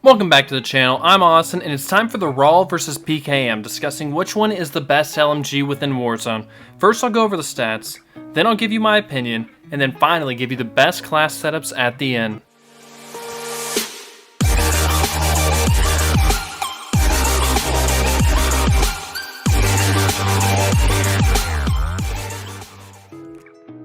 Welcome back to the channel, I'm Austin, and it's time for the RAAL vs PKM, discussing which one is the best LMG within Warzone. First I'll go over the stats, then I'll give you my opinion, and then finally give you the best class setups at the end.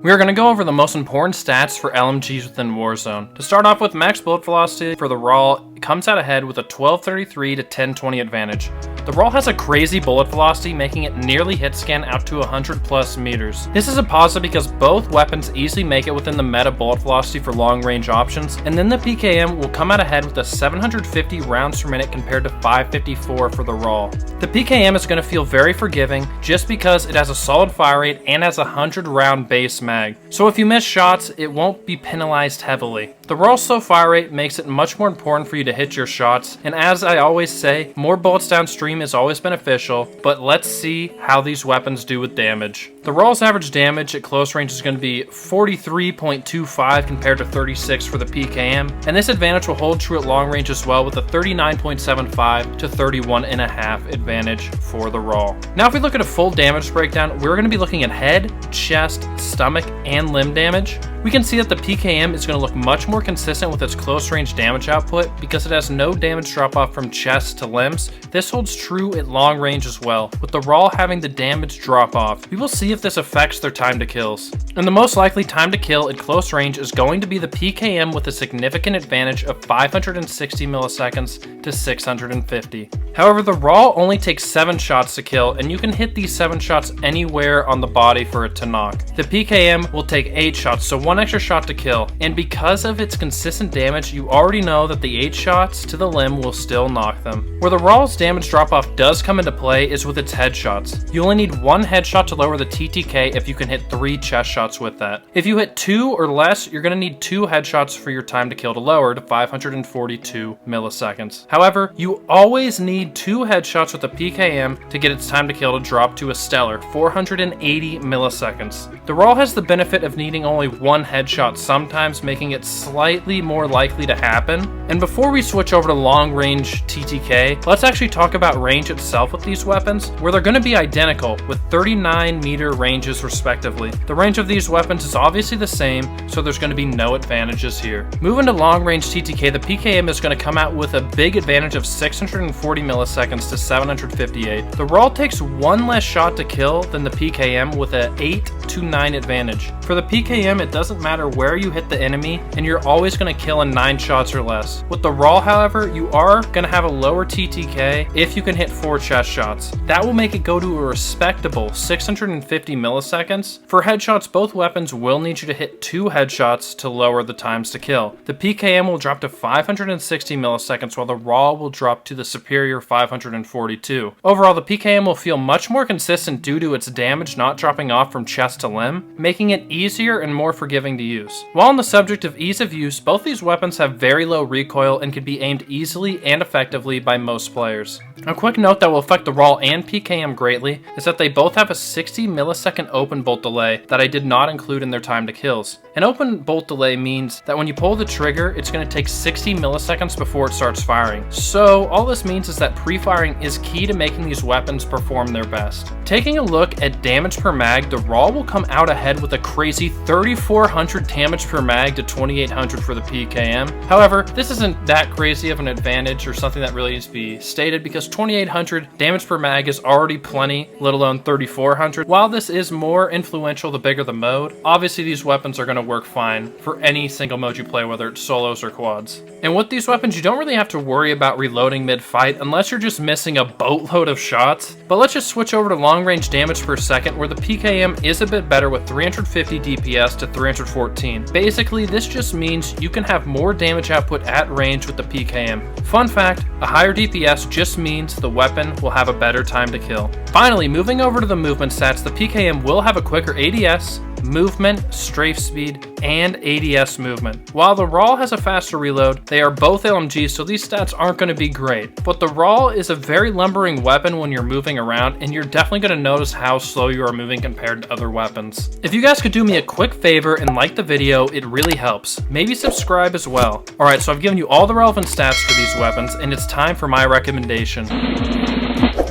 We are going to go over the most important stats for LMGs within Warzone. To start off with, max bullet velocity for the RAAL comes out ahead with a 1233 to 1020 advantage. The RAAL has a crazy bullet velocity, making it nearly hit scan out to 100 plus meters. This is a positive because both weapons easily make it within the meta bullet velocity for long range options, and then the PKM will come out ahead with a 750 rounds per minute compared to 554 for the RAAL. The PKM is going to feel very forgiving just because it has a solid fire rate and has a 100 round base mag. So if you miss shots, it won't be penalized heavily. The RAAL's slow fire rate makes it much more important for you to hit your shots, and as I always say, more bullets downstream is always beneficial, but let's see how these weapons do with damage. The RAAL's average damage at close range is going to be 43.25 compared to 36 for the PKM, and this advantage will hold true at long range as well with a 39.75 to 31.5 advantage for the RAAL. Now if we look at a full damage breakdown, we're going to be looking at head, chest, stomach, and limb damage. We can see that the PKM is going to look much more consistent with its close range damage output because it has no damage drop off from chest to limbs. This holds true at long range as well, with the RAAL having the damage drop off. We will see if this affects their time to kills. And the most likely time to kill at close range is going to be the PKM with a significant advantage of 560 milliseconds to 650. However, the RAAL only takes 7 shots to kill, and you can hit these 7 shots anywhere on the body for it to knock. The PKM will take 8 shots, so 1 extra shot to kill, and because of its consistent damage, you already know that the 8 shots to the limb will still knock them. Where the RAAL's damage drop-off does come into play is with its headshots. You only need 1 headshot to lower the TTK if you can hit 3 chest shots with that. If you hit 2 or less, you're going to need 2 headshots for your time to kill to lower to 542 milliseconds. However, you always need 2 headshots with the PKM to get its time to kill to drop to a stellar 480 milliseconds. The RAAL has the benefit of needing only 1 headshot sometimes, making it slightly more likely to happen. And before we switch over to long range TTK, let's actually talk about range itself with these weapons, where they're going to be identical with 39 meter ranges respectively. The range of these weapons is obviously the same, so there's going to be no advantages here. Moving to long range TTK, the PKM is going to come out with a big advantage of 640 milliseconds to 758. The RAAL takes 1 less shot to kill than the PKM with an 8 to 9 advantage. For the PKM, it doesn't matter where you hit the enemy, and you're always going to kill in 9 shots or less. With the RAAL, however, you are going to have a lower TTK if you can hit 4 chest shots. That will make it go to a respectable 650 milliseconds. For headshots, both weapons will need you to hit 2 headshots to lower the times to kill. The PKM will drop to 560 milliseconds while the RAAL will drop to the superior 542. Overall, the PKM will feel much more consistent due to its damage not dropping off from chest to limb, making it easier and more forgiving to use. While on the subject of ease of use, both these weapons have very low recoil and can be aimed easily and effectively by most players. A quick note that will affect the RAAL and PKM greatly is that they both have a 60 millisecond open bolt delay that I did not include in their time to kills. An open bolt delay means that when you pull the trigger, it's going to take 60 milliseconds before it starts firing. So all this means is that pre-firing is key to making these weapons perform their best. Taking a look at damage per mag, the RAAL will come out ahead with a crazy 3400 damage per mag to 2800 for the PKM. However, this isn't that crazy of an advantage or something that really needs to be stated because 2800 damage per mag is already plenty, let alone 3400. While this is more influential the bigger the mode, obviously these weapons are going to work fine for any single mode you play, whether it's solos or quads. And with these weapons, you don't really have to worry about reloading mid-fight unless you're just missing a boatload of shots. But let's just switch over to long range damage per second, where the PKM is a bit better with 350 DPS to 314. Basically, this just means you can have more damage output at range with the PKM. Fun fact, a higher DPS just means the weapon will have a better time to kill. Finally, moving over to the movement stats, the PKM will have a quicker ADS, movement, strafe speed, and ADS movement. While the RAAL has a faster reload, they are both LMGs, so these stats aren't going to be great. But the RAAL is a very lumbering weapon when you're moving around, and you're definitely going to notice how slow you are moving compared to other weapons. If you guys could do me a quick favor and like the video, it really helps. Maybe subscribe as well. Alright, so I've given you all the relevant stats for these weapons, and it's time for my recommendation.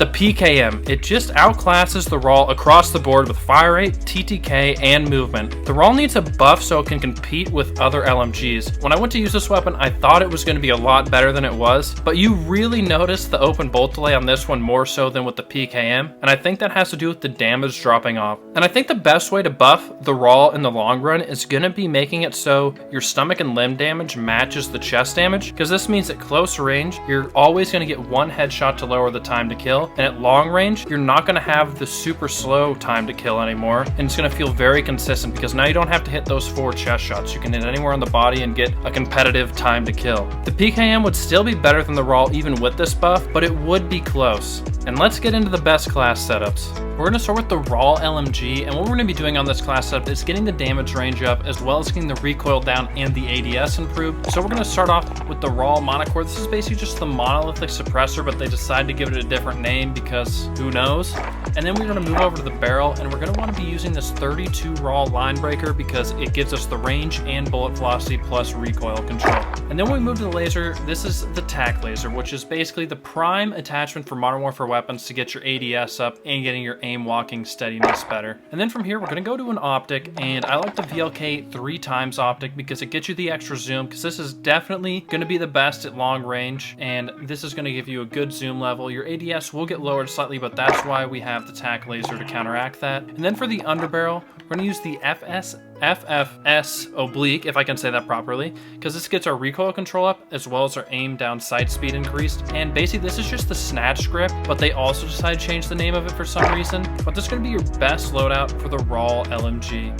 The PKM. It just outclasses the RAAL across the board with fire rate, TTK, and movement. The RAAL needs a buff so it can compete with other LMGs. When I went to use this weapon, I thought it was going to be a lot better than it was, but you really notice the open bolt delay on this one more so than with the PKM, and I think that has to do with the damage dropping off. And I think the best way to buff the RAAL in the long run is going to be making it so your stomach and limb damage matches the chest damage, because this means at close range, you're always going to get one headshot to lower the time to kill, and at long range, you're not going to have the super slow time to kill anymore, and it's going to feel very consistent because now you don't have to hit those 4 chest shots. You can hit anywhere on the body and get a competitive time to kill. The PKM would still be better than the RAAL even with this buff, but it would be close. And let's get into the best class setups. We're going to start with the RAAL LMG, and what we're going to be doing on this class setup is getting the damage range up as well as getting the recoil down and the ADS improved. So we're going to start off with the RAAL monocore. This is basically just the monolithic suppressor, but they decided to give it a different name because who knows. And then we're going to move over to the barrel, and we're going to want to be using this 32 RAAL line breaker because it gives us the range and bullet velocity plus recoil control. And then when we move to the laser, this is the tack laser, which is basically the prime attachment for Modern Warfare weapons to get your ADS up and getting your aim walking steadiness better. And then from here, we're going to go to an optic, and I like the VLK 3x optic because it gets you the extra zoom, because this is definitely going to be the best at long range, and this is going to give you a good zoom level. Your ADS will get lowered slightly, but that's why we have the tack laser to counteract that. And then for the underbarrel, we're going to use the FFS oblique, if I can say that properly, because this gets our recoil control up as well as our aim down sight speed increased. And basically this is just the snatch grip, but they also decided to change the name of it for some reason. But this is going to be your best loadout for the RAAL LMG.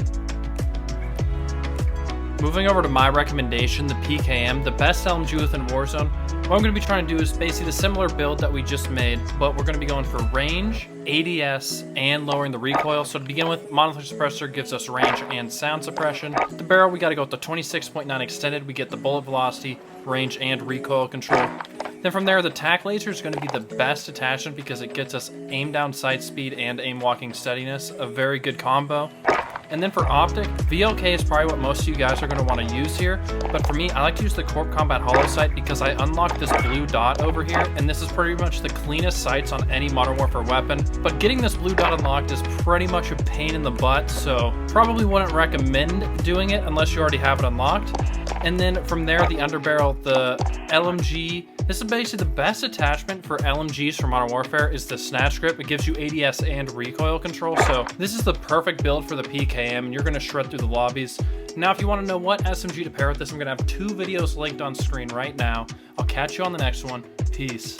Moving over to my recommendation, the PKM, the best LMG within Warzone. What I'm going to be trying to do is basically the similar build that we just made, but we're going to be going for range, ADS, and lowering the recoil. So to begin with, monolithic suppressor gives us range and sound suppression. The barrel, we got to go with the 26.9 extended. We get the bullet velocity, range, and recoil control. Then from there, the tack laser is going to be the best attachment because it gets us aim down sight speed and aim walking steadiness, a very good combo. And then for optic, VLK is probably what most of you guys are going to want to use here, but for me, I like to use the Corp Combat Hollow Sight because I unlocked this blue dot over here, and this is pretty much the cleanest sights on any Modern Warfare weapon. But getting this blue dot unlocked is pretty much a pain in the butt, so probably wouldn't recommend doing it unless you already have it unlocked. And then from there, the underbarrel, the LMG. This is basically the best attachment for LMGs for Modern Warfare is the snatch grip. It gives you ADS and recoil control, so this is the perfect build for the PKM, and you're going to shred through the lobbies. Now, if you want to know what SMG to pair with this, I'm going to have 2 videos linked on screen right now. I'll catch you on the next one. Peace.